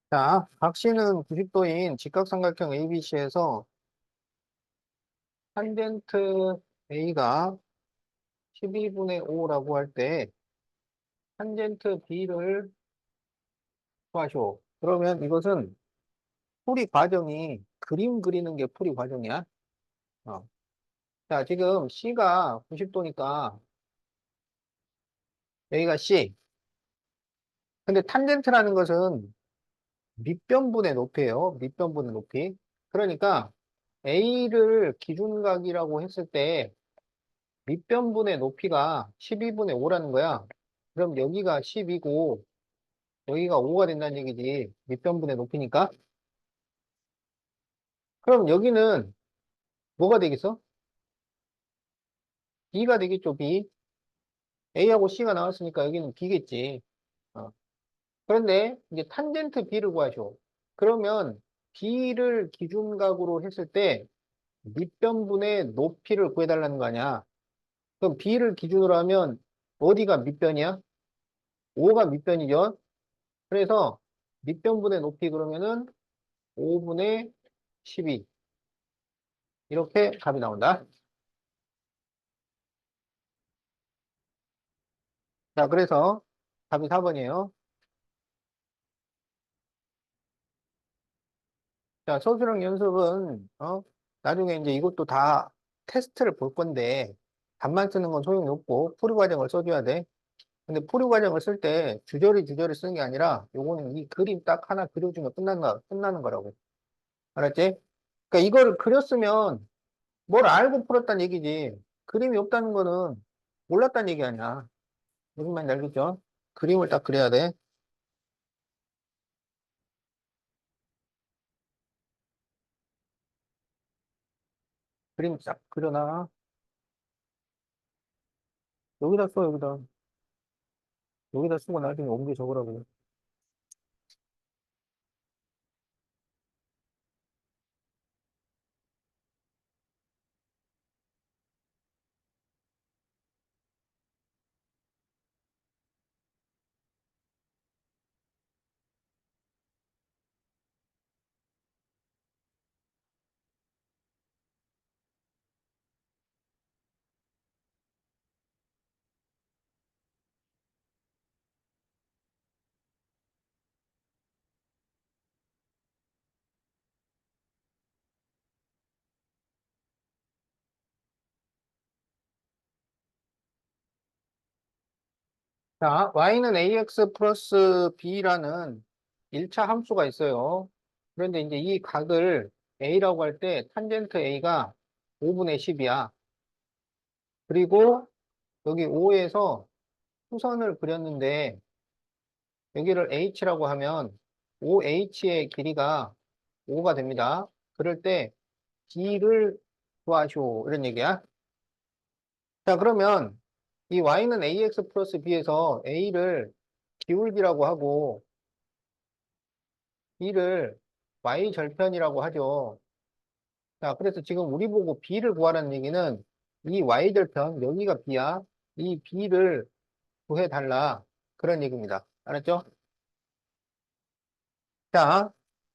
자, 각시는 90도인 직각삼각형 ABC에서 탄젠트 A가 12분의 5라고 할 때 탄젠트 B를 구하시오. 그러면 이것은 풀이 과정이 그림 그리는 게 풀이 과정이야. 어. 자, 지금 C가 90도니까 여기가 C. 근데 탄젠트라는 것은 밑변분의 높이에요. 밑변분의 높이. 그러니까 A를 기준각이라고 했을 때 밑변분의 높이가 12분의 5라는 거야. 그럼 여기가 10이고 여기가 5가 된다는 얘기지. 밑변분의 높이니까. 그럼 여기는 뭐가 되겠어? B가 되겠죠, B. A하고 C가 나왔으니까 여기는 B겠지. 어. 그런데 이제 탄젠트 B를 구하셔. 그러면 B를 기준각으로 했을 때 밑변분의 높이를 구해달라는 거 아니야. 그럼 B를 기준으로 하면 어디가 밑변이야? 5가 밑변이죠. 그래서 밑변분의 높이 그러면은 5분의 12. 이렇게 답이 나온다. 자, 그래서 답이 4번이에요. 자, 서술형 연습은, 나중에 이제 이것도 다 테스트를 볼 건데, 답만 쓰는 건 소용이 없고, 풀이 과정을 써줘야 돼. 근데 풀이 과정을 쓸 때 주저리 쓰는 게 아니라, 요거는 이 그림 딱 하나 그려주면 끝나는 거라고. 알았지? 그러니까 이거를 그렸으면 뭘 알고 풀었다는 얘기지. 그림이 없다는 거는 몰랐다는 얘기 아니야. 무슨 말인지 알겠죠? 그림을 딱 그려야 돼. 그림 싹 그려놔. 여기다 써, 여기다. 여기다 쓰고 나중에 옮겨 적으라고. 자, y는 ax 플러스 b라는 1차 함수가 있어요. 그런데 이제 이 각을 a라고 할 때 탄젠트 a가 5분의 10이야. 그리고 여기 O에서 후선을 그렸는데 여기를 h라고 하면 OH의 길이가 5가 됩니다. 그럴 때 b를 구하시오. 이런 얘기야. 자, 그러면 이 y는 ax 플러스 b에서 a를 기울기라고 하고 b를 y절편이라고 하죠. 자, 그래서 지금 우리 보고 b를 구하라는 얘기는 이 y절편, 여기가 b야. 이 b를 구해달라. 그런 얘기입니다. 알았죠? 자,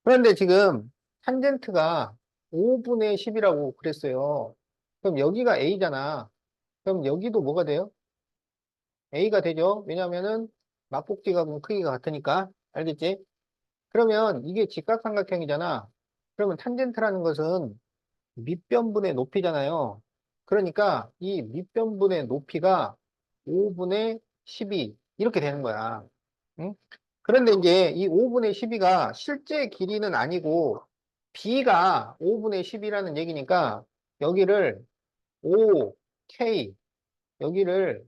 그런데 지금 탄젠트가 5분의 10이라고 그랬어요. 그럼 여기가 a잖아. 그럼 여기도 뭐가 돼요? a가 되죠? 왜냐면은 막복지각은 크기가 같으니까. 알겠지? 그러면 이게 직각삼각형이잖아. 그러면 탄젠트라는 것은 밑변분의 높이잖아요. 그러니까 이 밑변분의 높이가 5분의 12 이렇게 되는 거야. 응? 그런데 이제 이 5분의 12가 실제 길이는 아니고 b가 5분의 10이라는 얘기니까 여기를 5k 여기를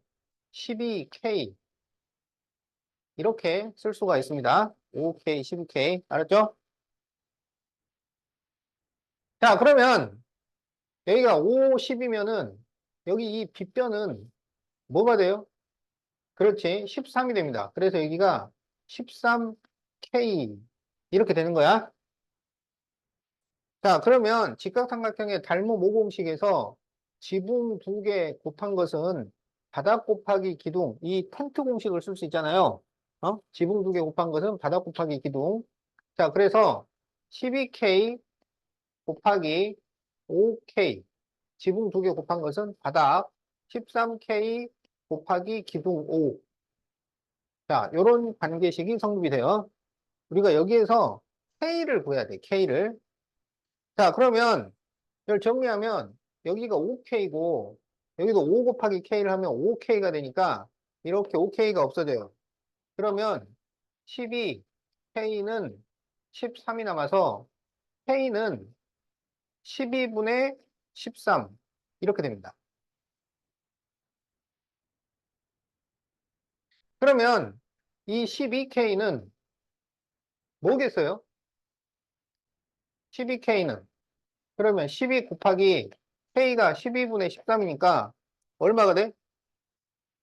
12k 이렇게 쓸 수가 있습니다. 5k, 12k 알았죠? 자, 그러면 여기가 5, 10이면은 여기 이 빗변은 뭐가 돼요? 그렇지. 13이 됩니다. 그래서 여기가 13K 이렇게 되는 거야. 자, 그러면 직각삼각형의 달모 모공식에서 지붕 두 개 곱한 것은 바닥 곱하기 기둥, 이 텐트 공식을 쓸 수 있잖아요. 지붕 두 개 곱한 것은 바닥 곱하기 기둥. 자, 그래서 12K 곱하기 5K. 지붕 두 개 곱한 것은 바닥 13K 곱하기 기둥 5. 자, 요런 관계식이 성립이 돼요. 우리가 여기에서 K를 구해야 돼, K를. 자, 그러면 이걸 정리하면 여기가 5K고 여기도 5 곱하기 K를 하면 5K가 되니까 이렇게 5K가 없어져요. 그러면 12, K는 13이 남아서 K는 12분의 13 이렇게 됩니다. 그러면 이 12K는 뭐겠어요? 12K는 그러면 12 곱하기 K가 12분의 13이니까 얼마가 돼?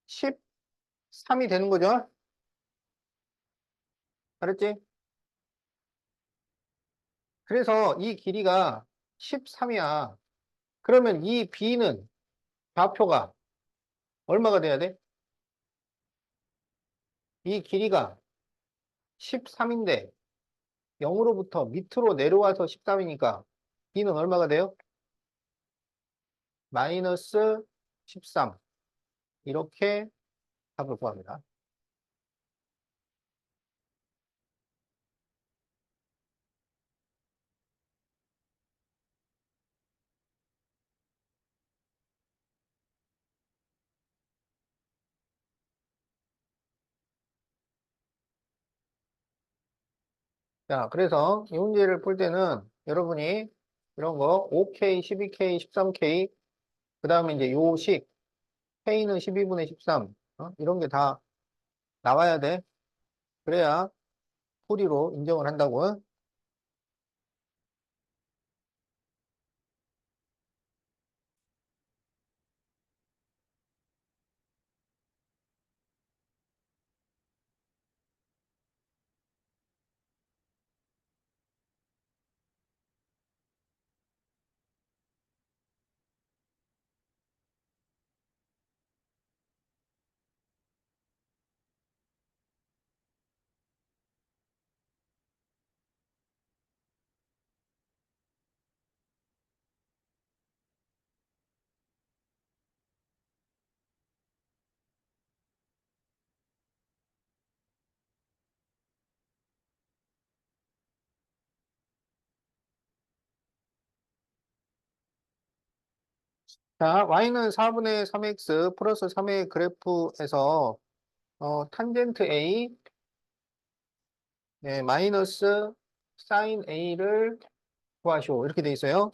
13이 되는 거죠? 알았지? 그래서 이 길이가 13이야. 그러면 이 B는 좌표가 얼마가 돼야 돼? 이 길이가 13인데 0으로부터 밑으로 내려와서 13이니까 B는 얼마가 돼요? 마이너스 13. 이렇게 답을 구합니다. 자, 그래서 이 문제를 풀 때는 여러분이 이런 거 5K, 12K, 13K, 그 다음에 이제 요식, K는 12분의 13, 이런 게 다 나와야 돼. 그래야 풀이로 인정을 한다고. 자, y는 4분의 3x 플러스 3의 그래프에서 탄젠트 a, 네, 마이너스 사인 a를 구하시오. 이렇게 돼 있어요.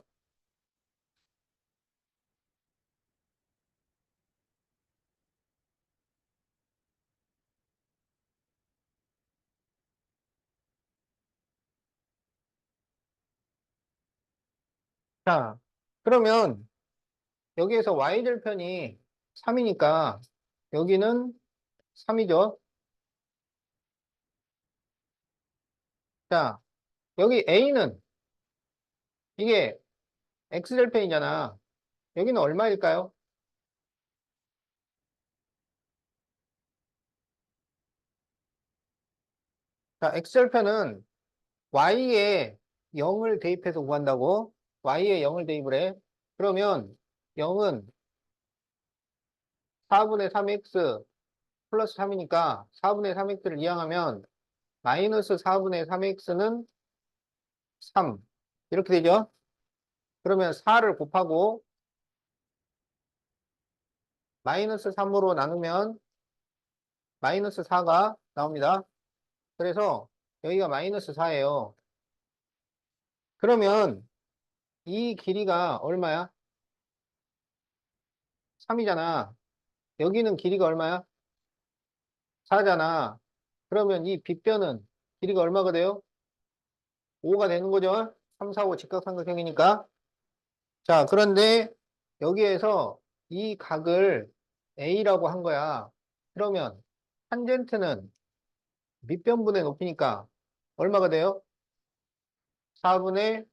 자, 그러면 여기에서 y절편이 3이니까 여기는 3이죠. 자, 여기 a는 이게 x절편이잖아. 여기는 얼마일까요? 자, x절편은 y에 0을 대입해서 구한다고. y에 0을 대입을 해. 그러면 0은 4분의 3x 플러스 3이니까 4분의 3x를 이항하면 마이너스 4분의 3x는 3. 이렇게 되죠? 그러면 4를 곱하고 마이너스 3으로 나누면 마이너스 4가 나옵니다. 그래서 여기가 마이너스 4예요. 그러면 이 길이가 얼마야? 3이잖아. 여기는 길이가 얼마야? 4잖아. 그러면 이 빗변은 길이가 얼마가 돼요? 5가 되는 거죠? 3, 4, 5 직각삼각형이니까. 자, 그런데 여기에서 이 각을 A라고 한 거야. 그러면 탄젠트는 밑변분의 높이니까 얼마가 돼요? 4분의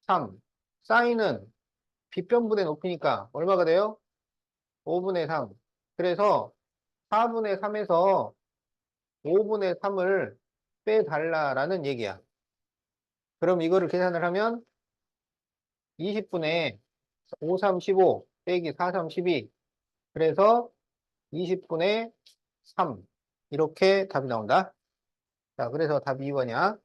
3. 사인은 빗변분의 높이니까 얼마가 돼요? 5분의 3. 그래서 4분의 3에서 5분의 3을 빼달라라는 얘기야. 그럼 이거를 계산을 하면 20분의 5, 3, 15 빼기 4, 3, 12. 그래서 20분의 3. 이렇게 답이 나온다. 자, 그래서 답이 2번이야.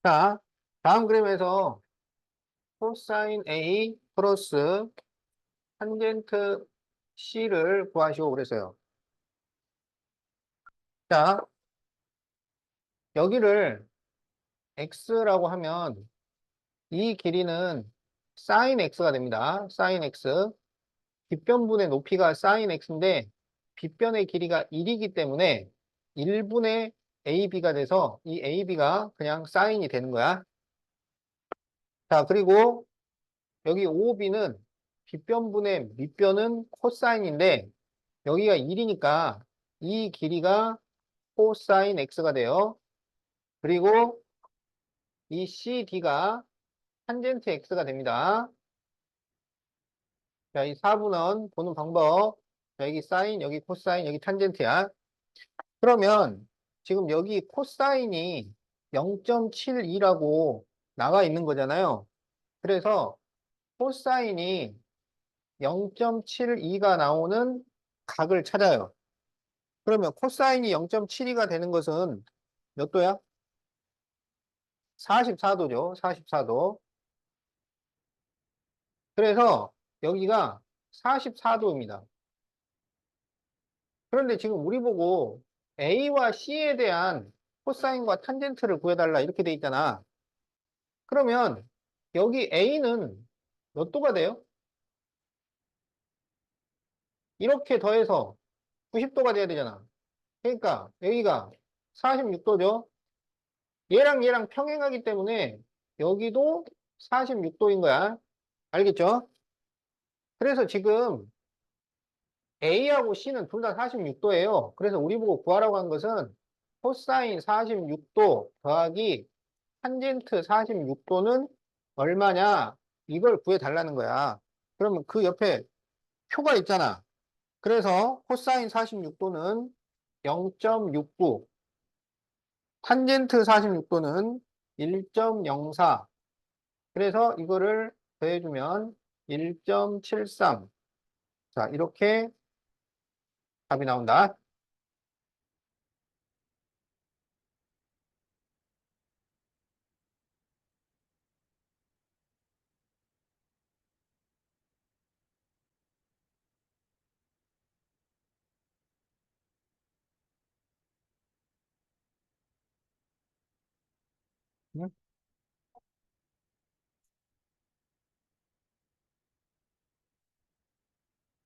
자, 다음 그림에서 코사인 A 플러스 탄젠트 C를 구하시오 그랬어요. 자, 여기를 X라고 하면 이 길이는 사인 X가 됩니다. 사인 X. 빗변분의 높이가 사인 X인데 빗변의 길이가 1이기 때문에 1분의 AB가 돼서 이 AB가 그냥 사인이 되는 거야. 자, 그리고 여기 OB는 빗변분의 밑변은 코사인인데 여기가 1이니까 이 길이가 코사인 X가 돼요. 그리고 이 CD가 탄젠트 X가 됩니다. 자, 이 4분원 보는 방법. 자, 여기 사인, 여기 코사인, 여기 탄젠트야. 그러면 지금 여기 코사인이 0.72라고 나와 있는 거잖아요. 그래서 코사인이 0.72가 나오는 각을 찾아요. 그러면 코사인이 0.72가 되는 것은 몇 도야? 44도죠. 44도. 그래서 여기가 44도입니다. 그런데 지금 우리 보고 A와 C에 대한 코사인과 탄젠트를 구해달라 이렇게 돼 있잖아. 그러면 여기 A는 몇 도가 돼요? 이렇게 더해서 90도가 돼야 되잖아. 그러니까 여기가 46도죠. 얘랑 얘랑 평행하기 때문에 여기도 46도인 거야. 알겠죠? 그래서 지금 A하고 C는 둘 다 46도예요. 그래서 우리 보고 구하라고 한 것은 코사인 46도 더하기 탄젠트 46도는 얼마냐? 이걸 구해달라는 거야. 그러면 그 옆에 표가 있잖아. 그래서 코사인 46도는 0.69, 탄젠트 46도는 1.04. 그래서 이거를 더해주면 1.73. 자, 이렇게 답이 나온다. 응?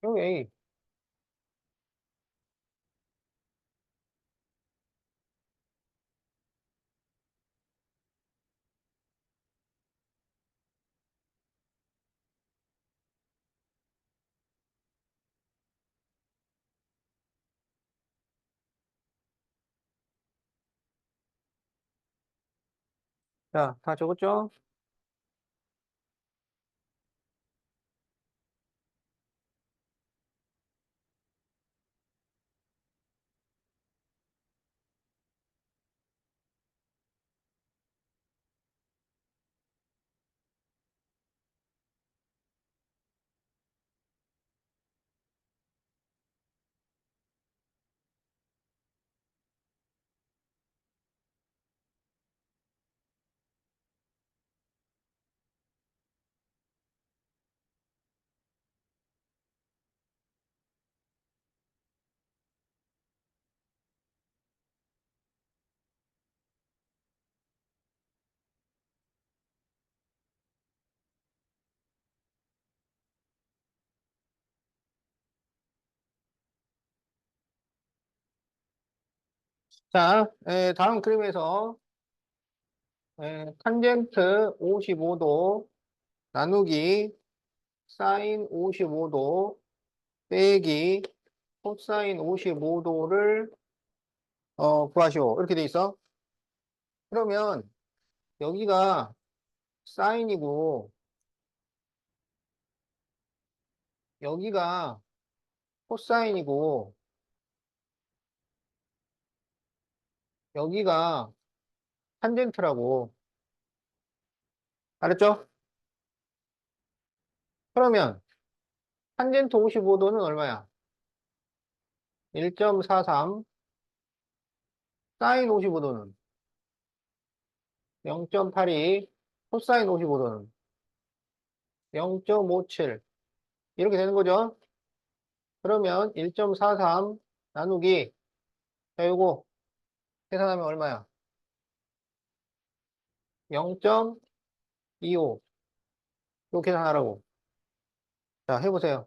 여기, 자, 다 적었죠? 자, 다음 그림에서 탄젠트 55도 나누기 사인 55도 빼기 코사인 55도를 구하시오. 이렇게 돼 있어. 그러면 여기가 사인이고 여기가 코사인이고 여기가 탄젠트라고. 알았죠? 그러면 탄젠트 55도는 얼마야? 1.43. 사인 55도는 0.82. 코사인 55도는 0.57. 이렇게 되는 거죠? 그러면 1.43 나누기, 자, 요거 계산하면 얼마야? 0.25. 요 계산하라고. 자, 해보세요.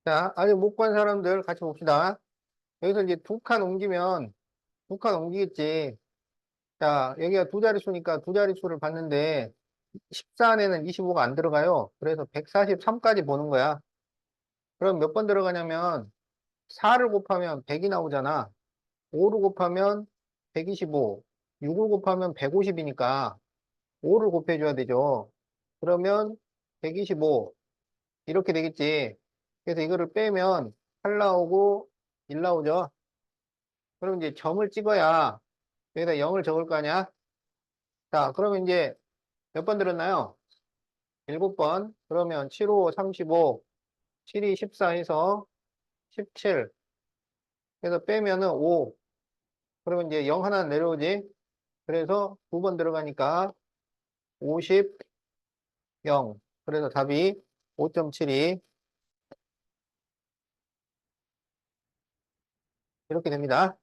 자, 아직 못 구한 사람들 같이 봅시다. 여기서 이제 두 칸 옮기면 두 칸 옮기겠지. 자, 여기가 두 자릿수니까 두 자릿수를 봤는데 14 안에는 25가 안 들어가요. 그래서 143까지 보는 거야. 그럼 몇 번 들어가냐면 4를 곱하면 100이 나오잖아. 5를 곱하면 125, 6을 곱하면 150이니까 5를 곱해줘야 되죠. 그러면 125 이렇게 되겠지. 그래서 이거를 빼면 8 나오고 1 나오죠. 그럼 이제 점을 찍어야 여기다 0을 적을 거 아니야? 자, 그러면 이제 몇 번 들었나요? 7번. 그러면 7, 5, 35, 7이 14 해서 17. 그래서 빼면은 5. 그러면 이제 0 하나 내려오지. 그래서 두 번 들어가니까 50, 0. 그래서 답이 5.72 이렇게 됩니다.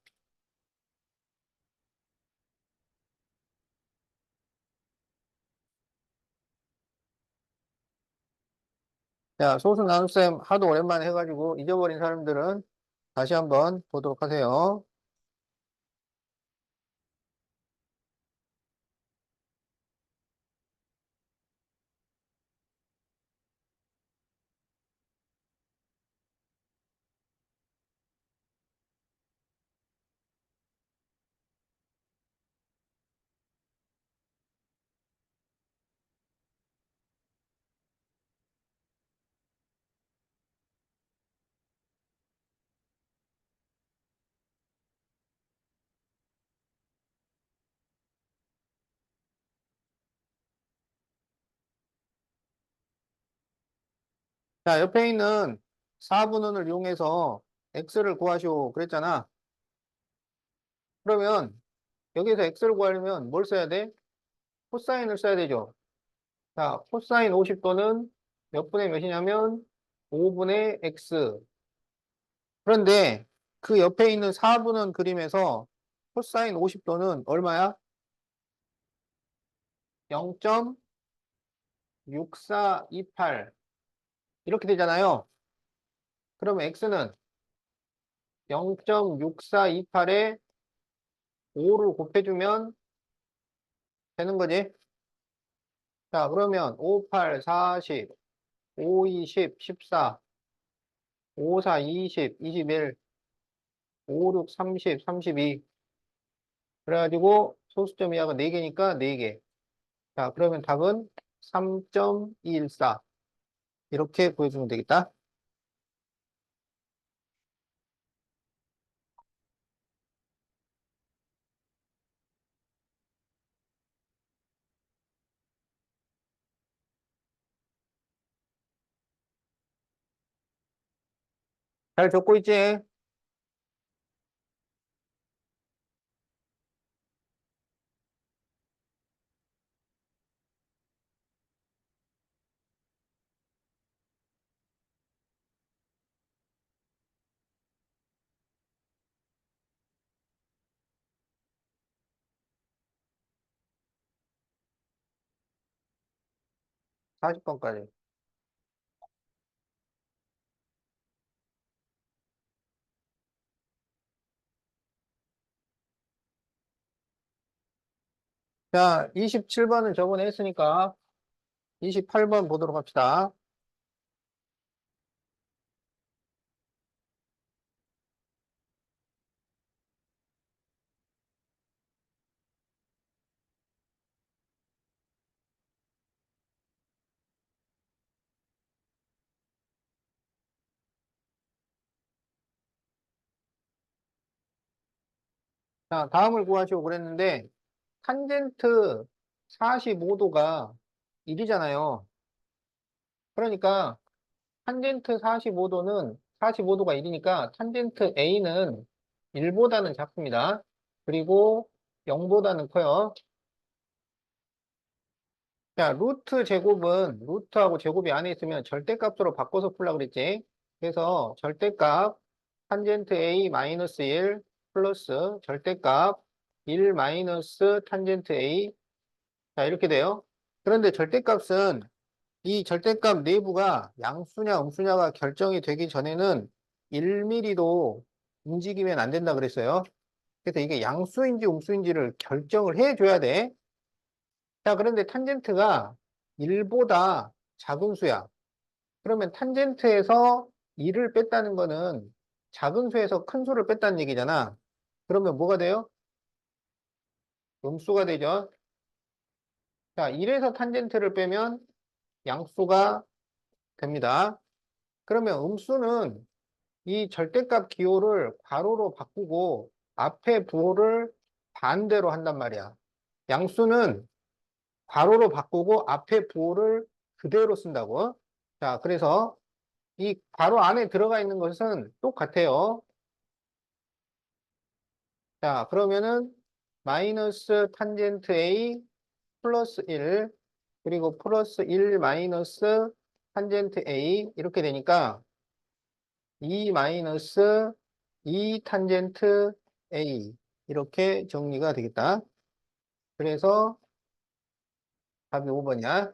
자, 소수 나눗셈 하도 오랜만에 해가지고 잊어버린 사람들은 다시 한번 보도록 하세요. 자, 옆에 있는 4분원을 이용해서 x를 구하시오 그랬잖아. 그러면 여기서 x를 구하려면 뭘 써야 돼? 코사인을 써야 되죠. 자, 코사인 50도는 몇 분의 몇이냐면 5분의 x. 그런데 그 옆에 있는 4분은 그림에서 코사인 50도는 얼마야? 0.6428 이렇게 되잖아요. 그러면 x는 0.6428에 5를 곱해주면 되는 거지. 자, 그러면 5, 8, 40, 5, 20, 14, 5, 4, 20, 21, 5, 6, 30, 32. 그래가지고 소수점 이하가 4개니까 4개. 자, 그러면 답은 3.214. 이렇게 보여주면 되겠다. 잘 적고 있지? 40번까지. 자, 27번은 저번에 했으니까 28번 보도록 합시다. 자, 다음을 구하시오 그랬는데, 탄젠트 45도가 1이잖아요. 그러니까, 탄젠트 45도는, 45도가 1이니까, 탄젠트 A는 1보다는 작습니다. 그리고 0보다는 커요. 자, 루트 제곱은, 루트하고 제곱이 안에 있으면 절대값으로 바꿔서 풀려고 그랬지. 그래서 절대값, 탄젠트 A 마이너스 1 플러스 절대값 1 마이너스 탄젠트 A. 자, 이렇게 돼요. 그런데 절대값은 이 절대값 내부가 양수냐 음수냐가 결정이 되기 전에는 1mm도 움직이면 안 된다 그랬어요. 그래서 이게 양수인지 음수인지를 결정을 해줘야 돼. 자, 그런데 탄젠트가 1보다 작은 수야. 그러면 탄젠트에서 1을 뺐다는 거는 작은 수에서 큰 수를 뺐다는 얘기잖아. 그러면 뭐가 돼요? 음수가 되죠. 자, 1에서 탄젠트를 빼면 양수가 됩니다. 그러면 음수는 이 절대값 기호를 괄호로 바꾸고 앞에 부호를 반대로 한단 말이야. 양수는 괄호로 바꾸고 앞에 부호를 그대로 쓴다고. 자, 그래서 이 괄호 안에 들어가 있는 것은 똑같아요. 자, 그러면은 마이너스 탄젠트 A 플러스 1 그리고 플러스 1 마이너스 탄젠트 A 이렇게 되니까 2 마이너스 2 탄젠트 A 이렇게 정리가 되겠다. 그래서 답이 5번이야.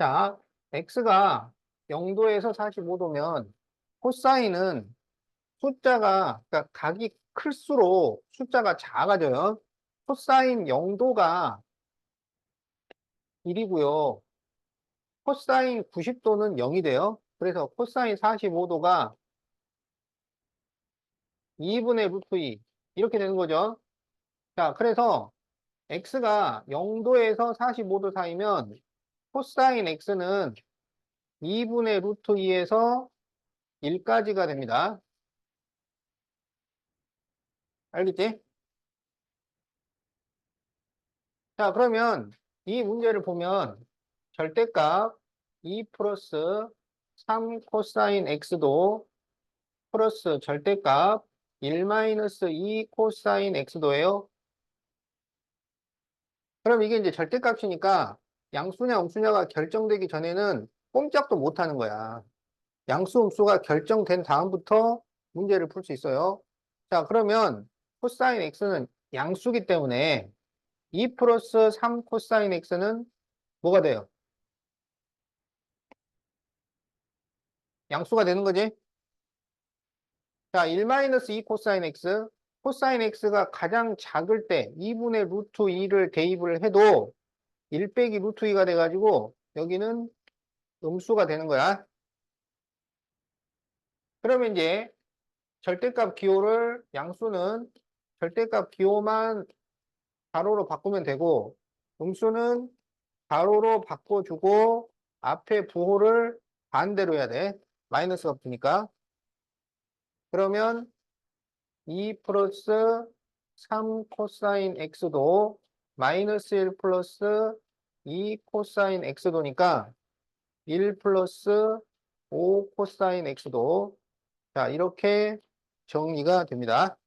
자, x가 0도에서 45도면 코사인은 그러니까 각이 클수록 숫자가 작아져요. 코사인 0도가 1이고요. 코사인 90도는 0이 돼요. 그래서 코사인 45도가 2분의 루트 2. 이렇게 되는 거죠. 자, 그래서 x가 0도에서 45도 사이면 코사인 x는 2분의 루트 2에서 1까지가 됩니다. 알겠지? 자, 그러면 이 문제를 보면 절대값 2 플러스 3 코사인 x도 플러스 절대값 1 마이너스 2 코사인 x도예요. 그럼 이게 이제 절대값이니까 양수냐 음수냐가 결정되기 전에는 꼼짝도 못 하는 거야. 양수 음수가 결정된 다음부터 문제를 풀 수 있어요. 자, 그러면 코사인 x는 양수기 때문에 2 플러스 3 코사인 x는 뭐가 돼요? 양수가 되는 거지? 자, 1 마이너스 2 코사인 x. 코사인 x가 가장 작을 때 2분의 루트 2를 대입을 해도 1 빼기 루트 2가 돼가지고 여기는 음수가 되는 거야. 그러면 이제 절대값 기호를 양수는 절대값 기호만 가로로 바꾸면 되고 음수는 가로로 바꿔주고 앞에 부호를 반대로 해야 돼. 마이너스가 붙으니까. 그러면 2 플러스 3 코사인 x도 마이너스 1 플러스 2 코사인 x도니까 1 플러스 5 코사인 x도 자 이렇게 정리가 됩니다.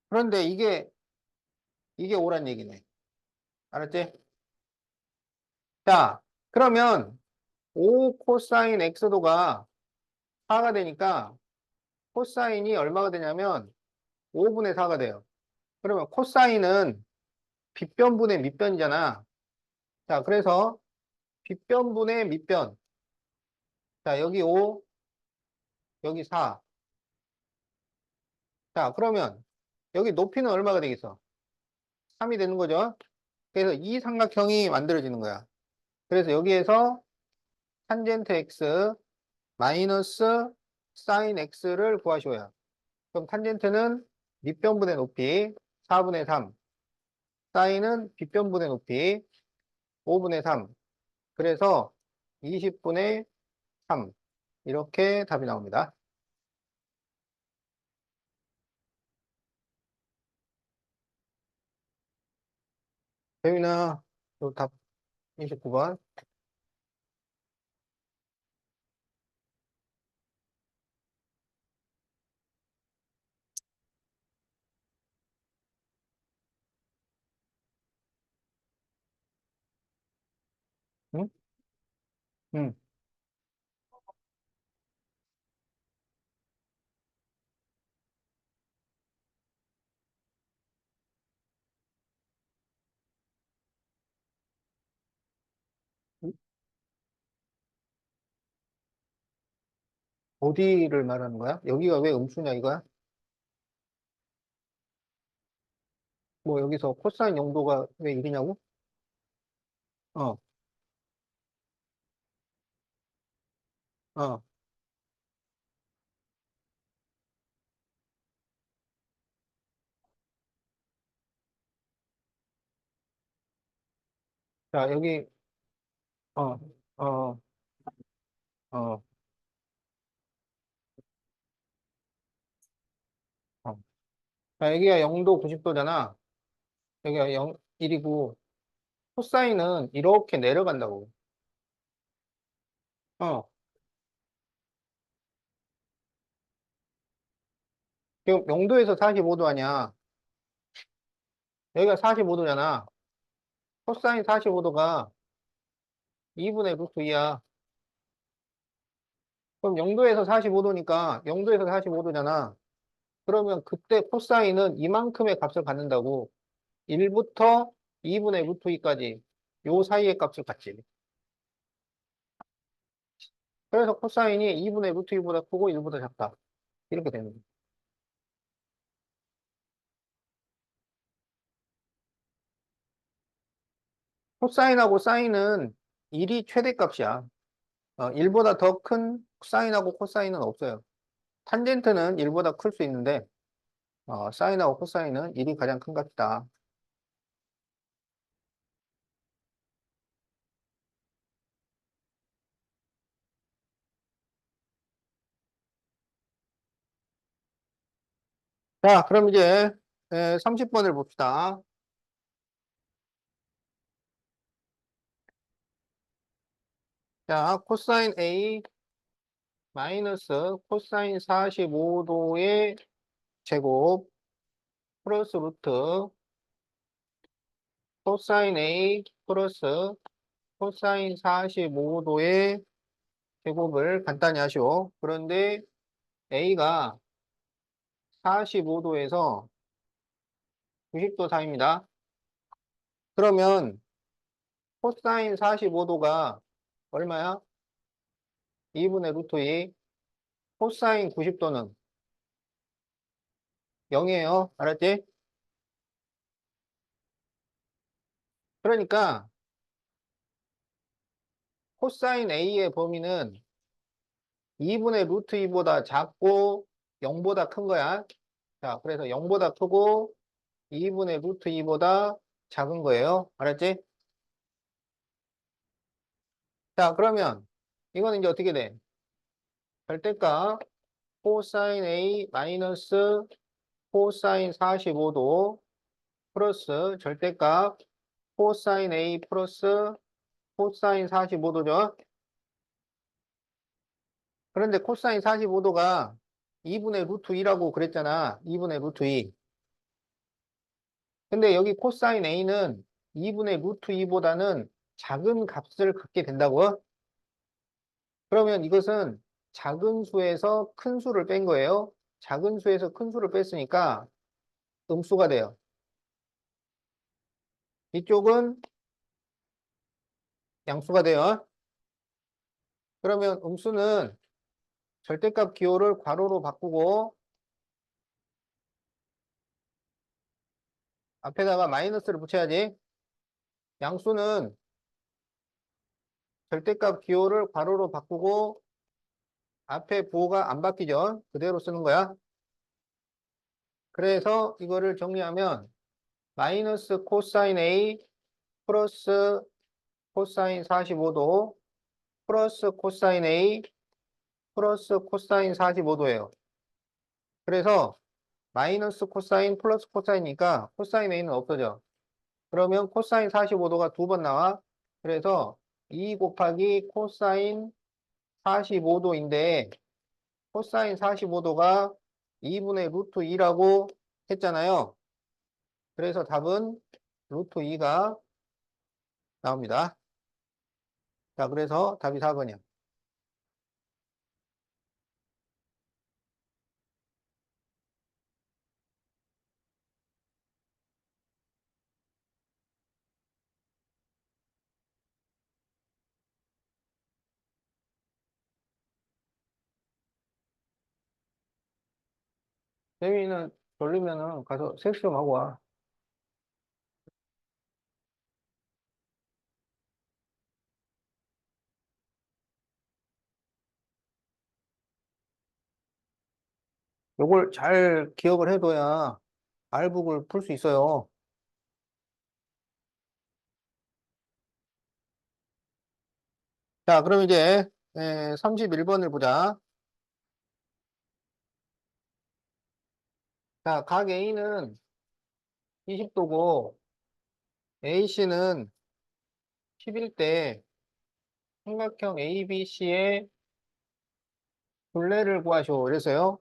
그런데 이게 오란 얘기네. 알았지? 자 그러면 5 코사인 x도가 4가 되니까 코사인이 얼마가 되냐면 5분의 4가 돼요. 그러면 코사인은 빗변분의 밑변이잖아. 자, 그래서 빗변분의 밑변. 자, 여기 5, 여기 4. 자, 그러면 여기 높이는 얼마가 되겠어? 3이 되는 거죠. 그래서 이 삼각형이 만들어지는 거야. 그래서 여기에서 탄젠트 x 마이너스 사인 x를 구하셔야. 그럼 탄젠트는 밑변분의 높이 4분의 3. 사인은 빗변분의 높이 5분의 3. 그래서 20분의 3. 이렇게 답이 나옵니다. 재민아, 답 29번. 응? 응. 어디를 말하는 거야? 여기가 왜 음수냐 이거야? 뭐 여기서 코사인 용도가 왜 1이냐고? 어, 어. 자, 여기, 어, 어, 어, 어. 자, 여기가 0도 90도잖아. 여기가 1이고, 코사인은 이렇게 내려간다고. 어, 지금 0도에서 45도 아니야. 여기가 45도잖아. 코사인 45도가 2분의 루트 2야. 그럼 0도에서 45도니까 0도에서 45도잖아. 그러면 그때 코사인은 이만큼의 값을 갖는다고. 1부터 2분의 루트 2까지 요 사이의 값을 갖지. 그래서 코사인이 2분의 루트 2보다 크고 1보다 작다. 이렇게 되는 거야. 코사인하고 사인은 1이 최대값이야. 1보다 더 큰 사인하고 코사인은 없어요. 탄젠트는 1보다 클 수 있는데 사인하고 코사인은 1이 가장 큰 값이다. 자, 그럼 이제 30번을 봅시다. 자, 코사인 A 마이너스 코사인 45도의 제곱 플러스 루트 코사인 A 플러스 코사인 45도의 제곱을 간단히 하시오. 그런데 A가 45도에서 90도 사이입니다. 그러면 코사인 45도가 얼마야? 2분의 루트 2. 코사인 90도는 0이에요. 알았지? 그러니까 코사인 A의 범위는 2분의 루트 2보다 작고 0보다 큰 거야. 자, 그래서 0보다 크고 2분의 루트 2보다 작은 거예요. 알았지? 자, 그러면 이거는 이제 어떻게 돼? 절대값 코사인 A 마이너스 코사인 45도 플러스 절대값 코사인 A 플러스 코사인 45도죠. 그런데 코사인 45도가 2분의 루트 2라고 그랬잖아. 2분의 루트 2. 근데 여기 코사인 A는 2분의 루트 2보다는 작은 값을 갖게 된다고? 그러면 이것은 작은 수에서 큰 수를 뺀 거예요. 작은 수에서 큰 수를 뺐으니까 음수가 돼요. 이쪽은 양수가 돼요. 그러면 음수는 절대값 기호를 괄호로 바꾸고 앞에다가 마이너스를 붙여야지. 양수는 절대값 기호를 괄호로 바꾸고 앞에 부호가 안 바뀌죠. 그대로 쓰는 거야. 그래서 이거를 정리하면 마이너스 코사인 A 플러스 코사인 45도 플러스 코사인 A 플러스 코사인 45도예요. 그래서 마이너스 코사인 플러스 코사인이니까 코사인 A는 없어져. 그러면 코사인 45도가 두 번 나와. 그래서 2 곱하기 코사인 45도인데 코사인 45도가 2분의 루트 2라고 했잖아요. 그래서 답은 루트 2가 나옵니다. 자, 그래서 답이 4번이야. 세미는 졸리면은 가서 섹스 좀 하고 와. 요걸 잘 기억을 해둬야 알북을 풀 수 있어요. 자, 그럼 이제 31번을 보자. 자, 각 A는 20도고 AC는 10일 때 삼각형 ABC의 둘레를 구하시오. 그래서요.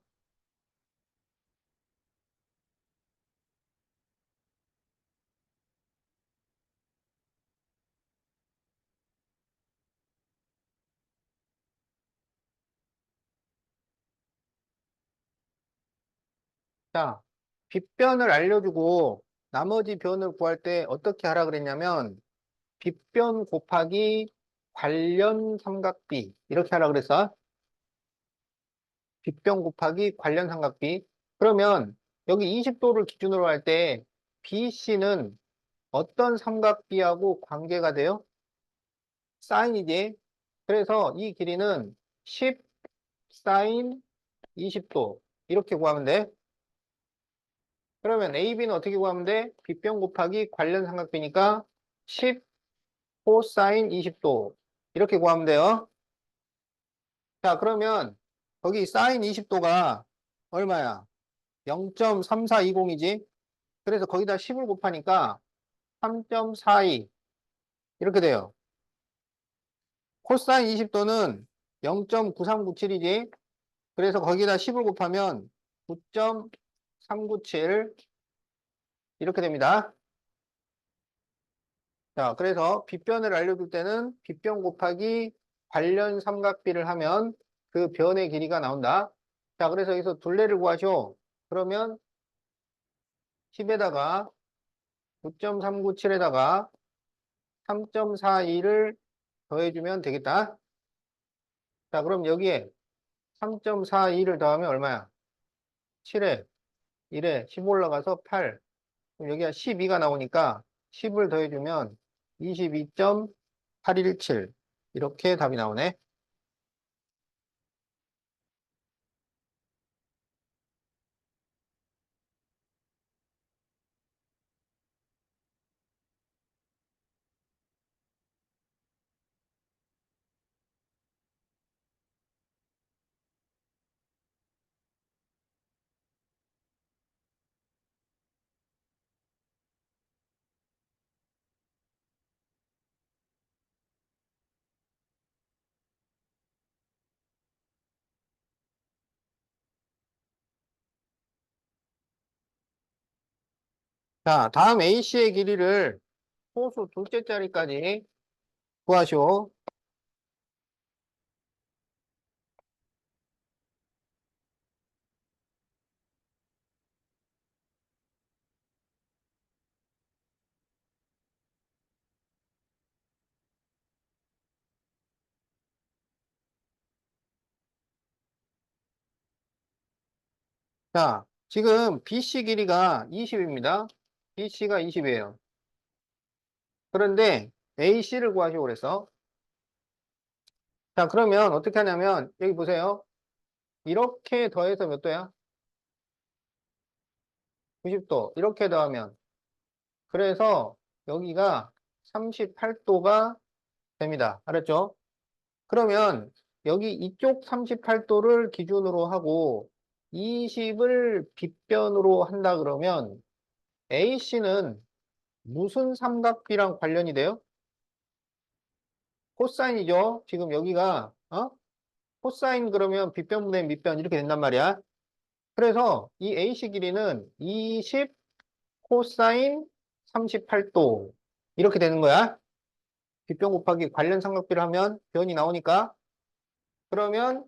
자, 빗변을 알려주고 나머지 변을 구할 때 어떻게 하라 그랬냐면, 빗변 곱하기 관련 삼각비. 이렇게 하라 그랬어. 빗변 곱하기 관련 삼각비. 그러면 여기 20도를 기준으로 할 때 BC는 어떤 삼각비하고 관계가 돼요? 사인이지. 그래서 이 길이는 10 사인 20도. 이렇게 구하면 돼. 그러면 AB는 어떻게 구하면 돼? 빗변 곱하기 관련 삼각비니까 10 코사인 20도. 이렇게 구하면 돼요. 자, 그러면 거기 사인 20도가 얼마야? 0.3420이지? 그래서 거기다 10을 곱하니까 3.42 이렇게 돼요. 코사인 20도는 0.9397이지? 그래서 거기다 10을 곱하면 9.397 이렇게 됩니다. 자, 그래서 빗변을 알려줄 때는 빗변 곱하기 관련 삼각비를 하면 그 변의 길이가 나온다. 자, 그래서 여기서 둘레를 구하쇼. 그러면 10에다가 9.397에다가 3.42를 더해주면 되겠다. 자, 그럼 여기에 3.42를 더하면 얼마야? 7에 1에 10 올라가서 8. 그럼 여기가 12가 나오니까 10을 더해주면 22.817. 이렇게 답이 나오네. 자, 다음 A씨의 길이를 호수 둘째 자리까지 구하시오. 자, 지금 BC 길이가 20입니다. BC가 20이에요. 그런데 AC를 구하시오 그랬어. 자, 그러면 어떻게 하냐면, 여기 보세요. 이렇게 더해서 몇 도야? 90도. 이렇게 더하면. 그래서 여기가 38도가 됩니다. 알았죠? 그러면 여기 이쪽 38도를 기준으로 하고 20을 빗변으로 한다 그러면 AC는 무슨 삼각비랑 관련이 돼요? 코사인이죠. 지금 여기가 코사인 그러면 빗변분의 밑변 이렇게 된단 말이야. 그래서 이 AC 길이는 20 코사인 38도 이렇게 되는 거야. 빗변 곱하기 관련 삼각비를 하면 변이 나오니까 그러면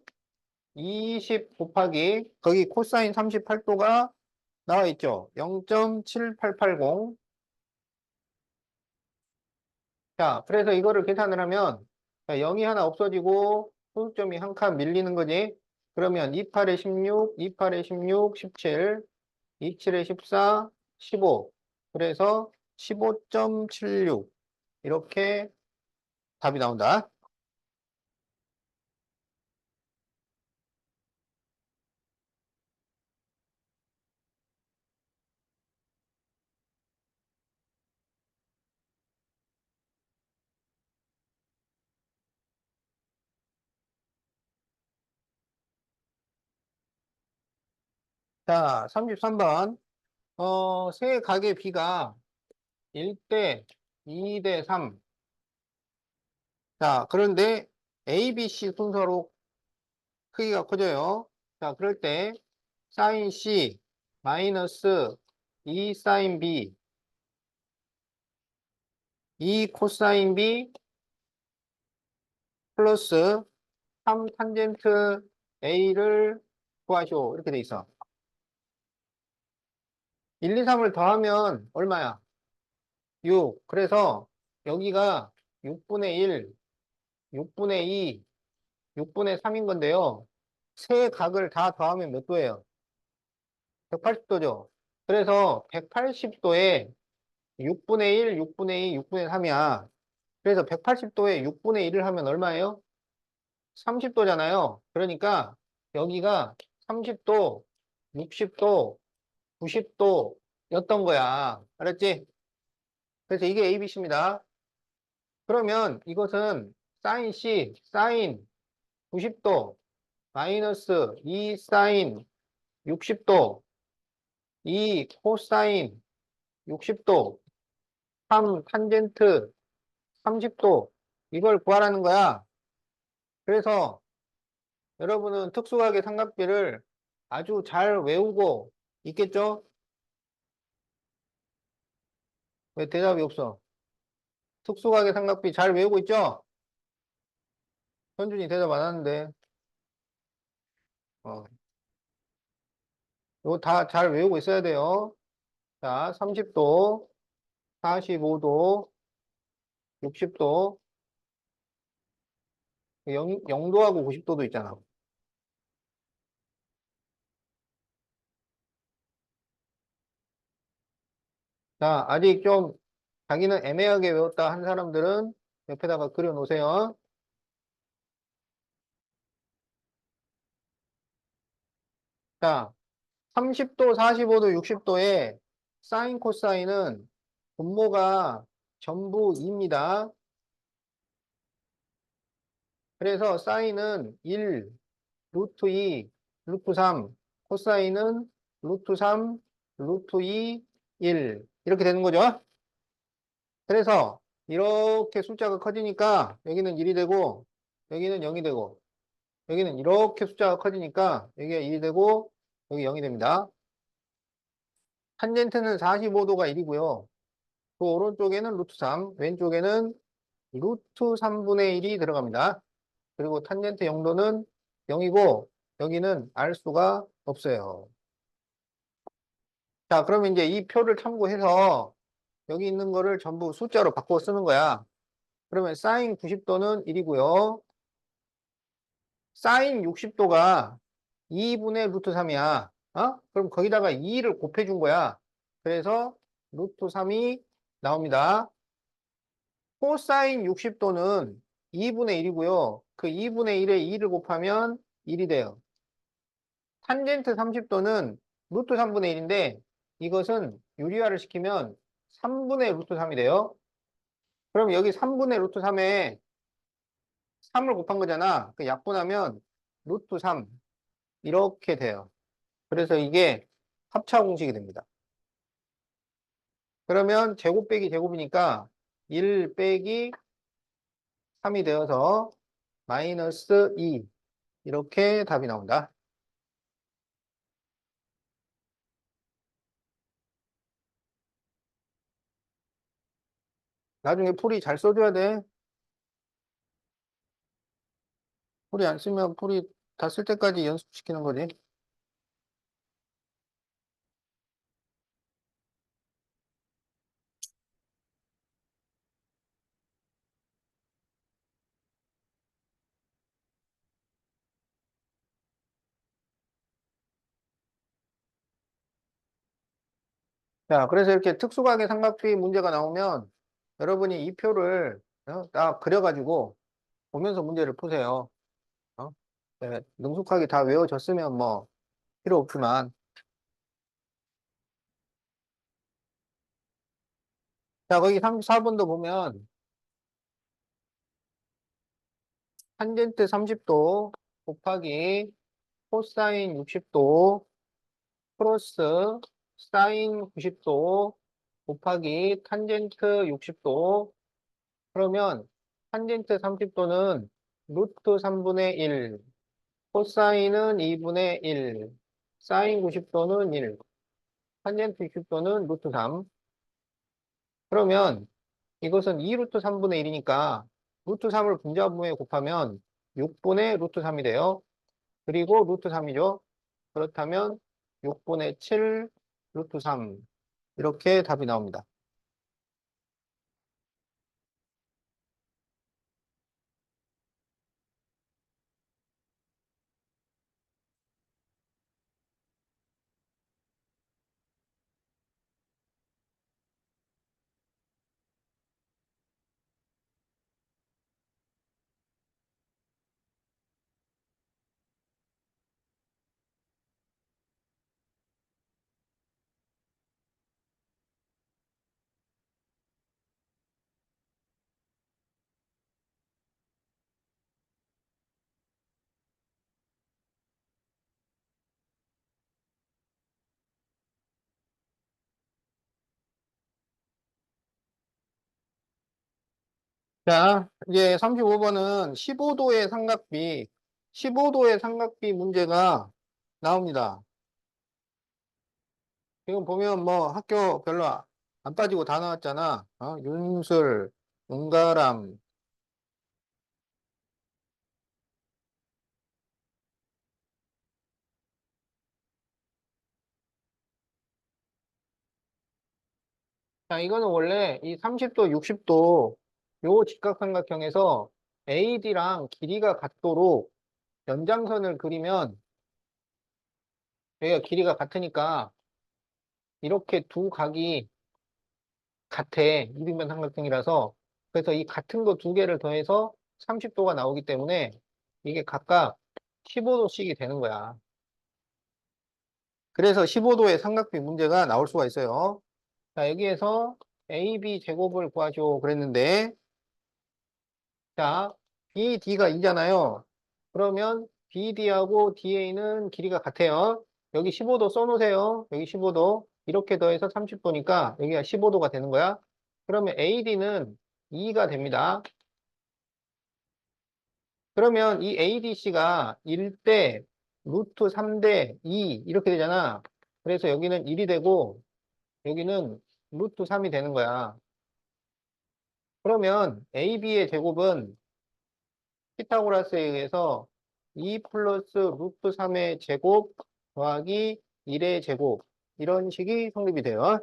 20 곱하기 거기 코사인 38도가 나와 있죠. 0.7880. 자, 그래서 이거를 계산을 하면 0이 하나 없어지고 소수점이 한 칸 밀리는 거지. 그러면 28에 16, 28에 16, 17, 27에 14, 15. 그래서 15.76 이렇게 답이 나온다. 자, 33번. 세 가게 B가 1대 2대 3. 자, 그런데 A, B, C 순서로 크기가 커져요. 자, 그럴 때 사인 C 마이너스 2 사인 B, 2 코사인 B 플러스 3 탄젠트 A를 구하시오. 이렇게 돼 있어. 1, 2, 3을 더하면 얼마야? 6. 그래서 여기가 6분의 1, 6분의 2, 6분의 3인 건데요. 세 각을 다 더하면 몇 도예요? 180도죠. 그래서 180도에 6분의 1, 6분의 2, 6분의 3이야. 그래서 180도에 6분의 1을 하면 얼마예요? 30도잖아요. 그러니까 여기가 30도, 60도, 90도였던 거야. 알았지? 그래서 이게 ABC입니다. 그러면 이것은 사인 C, 사인 90도, 마이너스 2 사인 60도, 2 코사인 60도, 3 탄젠트 30도, 이걸 구하라는 거야. 그래서 여러분은 특수각의 삼각비를 아주 잘 외우고 있겠죠? 왜 대답이 없어? 특수각의 삼각비 잘 외우고 있죠? 현준이 대답 안 하는데. 어, 이거 다 잘 외우고 있어야 돼요. 자, 30도, 45도, 60도, 0도하고 90도도 있잖아. 자, 아직 좀 자기는 애매하게 외웠다 한 사람들은 옆에다가 그려 놓으세요. 자, 30도, 45도, 60도에 사인, 코사인은 분모가 전부 2입니다. 그래서 사인은 1, 루트 2, 루트 3, 코사인은 루트 3, 루트 2, 1. 이렇게 되는 거죠. 그래서 이렇게 숫자가 커지니까 여기는 1이 되고 여기는 0이 되고 여기는 이렇게 숫자가 커지니까 여기가 1이 되고 여기 0이 됩니다. 탄젠트는 45도가 1이고요. 그 오른쪽에는 루트 3, 왼쪽에는 루트 3분의 1이 들어갑니다. 그리고 탄젠트 0도는 0이고 여기는 알 수가 없어요. 자, 그러면 이제 이 표를 참고해서 여기 있는 거를 전부 숫자로 바꿔 쓰는 거야. 그러면 사인 90도는 1이고요. 사인 60도가 2분의 루트 3이야. 어? 그럼 거기다가 2를 곱해준 거야. 그래서 루트 3이 나옵니다. 코사인 60도는 2분의 1이고요. 그 2분의 1에 2를 곱하면 1이 돼요. 탄젠트 30도는 루트 3분의 1인데 이것은 유리화를 시키면 3분의 루트 3이 돼요. 그럼 여기 3분의 루트 3에 3을 곱한 거잖아. 그 약분하면 루트 3 이렇게 돼요. 그래서 이게 합차 공식이 됩니다. 그러면 제곱 빼기 제곱이니까 1 빼기 3이 되어서 마이너스 2 이렇게 답이 나온다. 나중에 풀이 잘 써줘야 돼. 풀이 안 쓰면 풀이 다 쓸 때까지 연습시키는 거지. 자, 그래서 이렇게 특수각의 삼각비 문제가 나오면 여러분이 이 표를 딱 그려가지고 보면서 문제를 푸세요. 어? 네, 능숙하게 다 외워졌으면 뭐 필요 없지만. 자, 거기 34번도 보면 탄젠트 30도 곱하기 코사인 60도 플러스 사인 90도 곱하기 탄젠트 60도. 그러면 탄젠트 30도는 루트 3분의 1, 코사인은 2분의 1, 사인 90도는 1, 탄젠트 60도는 루트 3. 그러면 이것은 2루트 3분의 1이니까 루트 3을 분자분모에 곱하면 6분의 루트 3이 돼요. 그리고 루트 3이죠. 그렇다면 6분의 7 루트 3. 이렇게 답이 나옵니다. 자, 이제 35번은 15도의 삼각비, 15도의 삼각비 문제가 나옵니다. 지금 보면 뭐 학교 별로 안 빠지고 다 나왔잖아. 윤술, 은가람. 자, 이거는 원래 이 30도, 60도 요 직각삼각형에서 AD랑 길이가 같도록 연장선을 그리면 여기가 길이가 같으니까 이렇게 두 각이 같아. 이등변 삼각형이라서. 그래서 이 같은 거 두 개를 더해서 30도가 나오기 때문에 이게 각각 15도씩이 되는 거야. 그래서 15도의 삼각비 문제가 나올 수가 있어요. 자, 여기에서 AB 제곱을 구하죠. 그랬는데, 자, BD가 2잖아요. 그러면 BD하고 DA는 길이가 같아요. 여기 15도 써놓으세요. 여기 15도. 이렇게 더해서 30도니까 여기가 15도가 되는 거야. 그러면 AD는 2가 됩니다. 그러면 이 ADC가 1대 루트 3대 2 이렇게 되잖아. 그래서 여기는 1이 되고 여기는 루트 3이 되는 거야. 그러면 AB의 제곱은 피타고라스에 의해서 2 플러스 루트 3의 제곱 더하기 1의 제곱 이런 식이 성립이 돼요.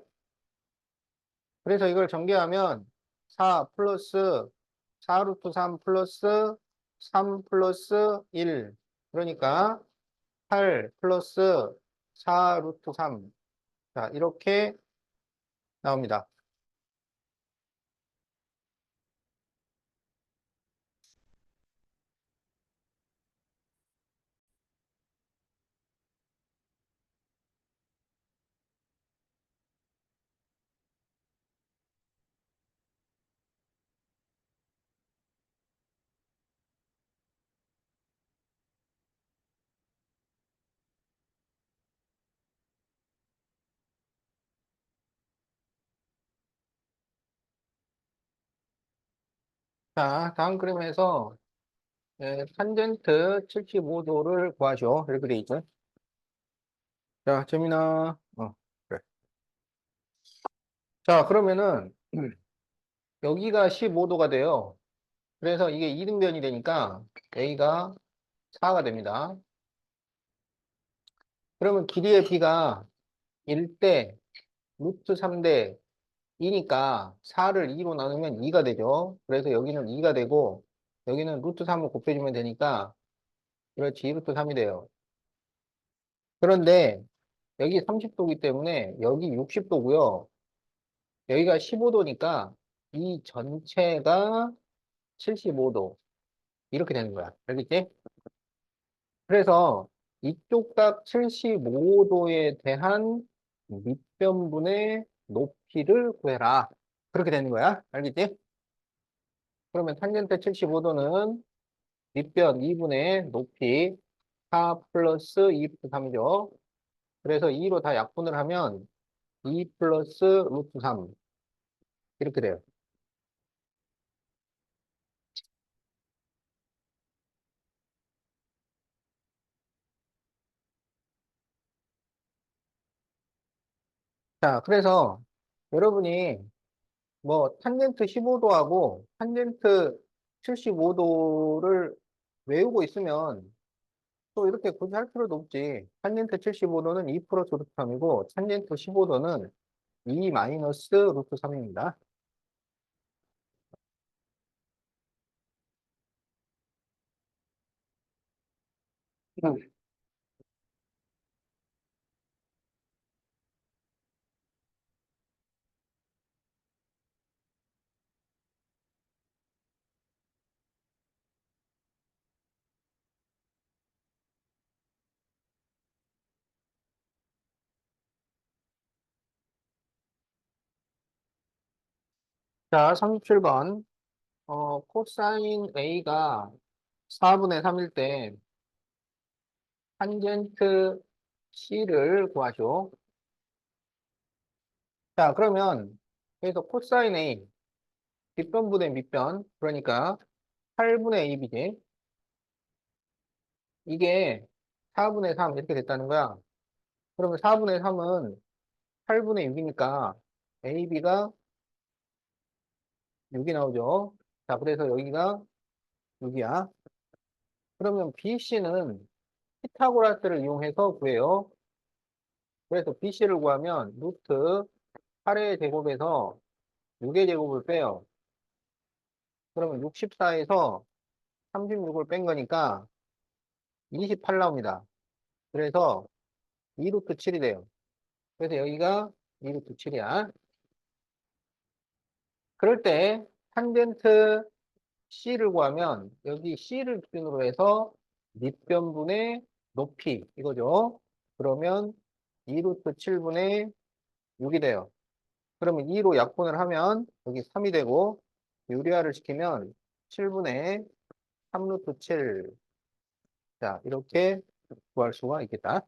그래서 이걸 전개하면 4 플러스 4 루트 3 플러스 3 플러스 1 그러니까 8 플러스 4 루트 3 자, 이렇게 나옵니다. 자, 다음 그림에서 탄젠트 75도를 구하죠. 이렇게 돼 있죠. 자, 재민아. 그래. 자, 그러면은 여기가 15도가 돼요. 그래서 이게 이등변이 되니까 A가 4가 됩니다. 그러면 길이의 B가 1대 루트 3대 2니까 4를 2로 나누면 2가 되죠. 그래서 여기는 2가 되고 여기는 루트 3을 곱해주면 되니까 그렇지 2 루트 3이 돼요. 그런데 여기 30도이기 때문에 여기 60도고요. 여기가 15도니까 이 전체가 75도 이렇게 되는 거야. 알겠지? 그래서 이쪽 각 75도에 대한 밑변분의 높이를 구해라. 그렇게 되는 거야. 알겠지? 그러면 탄젠트 75도는 밑변 2분의 높이 4 플러스 2 루트 3이죠. 그래서 2로 다 약분을 하면 2 플러스 루트 3 이렇게 돼요. 자, 그래서 여러분이 뭐 탄젠트 15도하고 탄젠트 75도를 외우고 있으면 또 이렇게 굳이 할 필요도 없지. 탄젠트 75도는 2 플러스 루트 3이고 탄젠트 15도는 2 마이너스 루트 3입니다. 자, 37번. 코사인 A가 4분의 3일 때 탄젠트 C를 구하죠. 자, 그러면 여기서 코사인 A, 뒷변분의 밑변, 그러니까 8분의 2b지. 이게 4분의 3 이렇게 됐다는 거야. 그러면 4분의 3은 8분의 6이니까 AB가 6이 나오죠. 자, 그래서 여기가 6이야. 그러면 BC는 피타고라스를 이용해서 구해요. 그래서 BC를 구하면 루트 8의 제곱에서 6의 제곱을 빼요. 그러면 64에서 36을 뺀 거니까 28 나옵니다. 그래서 2루트 7이 돼요. 그래서 여기가 2루트 7이야. 그럴 때 탄젠트 C를 구하면 여기 C를 기준으로 해서 밑변분의 높이 이거죠. 그러면 2루트 7분의 6이 돼요. 그러면 2로 약분을 하면 여기 3이 되고 유리화를 시키면 7분의 3루트 7. 자, 이렇게 구할 수가 있겠다.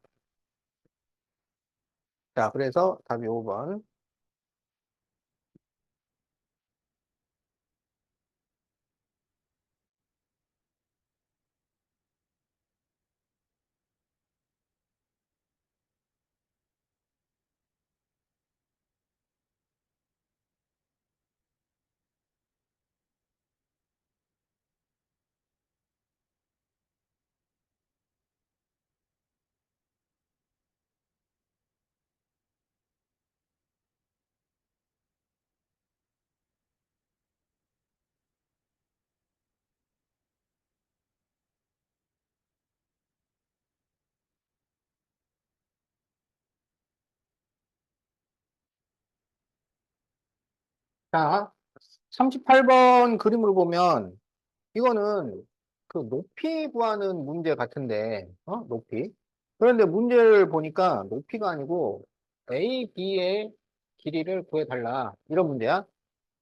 자, 그래서 답이 5번. 자, 38번 그림을 보면 이거는 그 높이 구하는 문제 같은데, 높이. 그런데 문제를 보니까 높이가 아니고 A, B의 길이를 구해달라. 이런 문제야.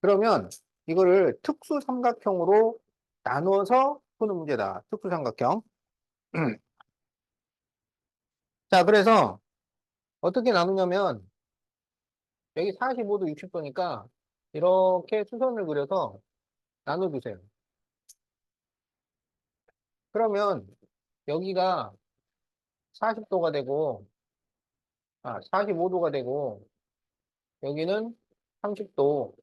그러면 이거를 특수 삼각형으로 나눠서 푸는 문제다. 특수 삼각형. 자, 그래서 어떻게 나누냐면 여기 45도 60도니까 이렇게 수선을 그려서 나눠주세요. 그러면 여기가 40도가 되고, 45도가 되고, 여기는 30도.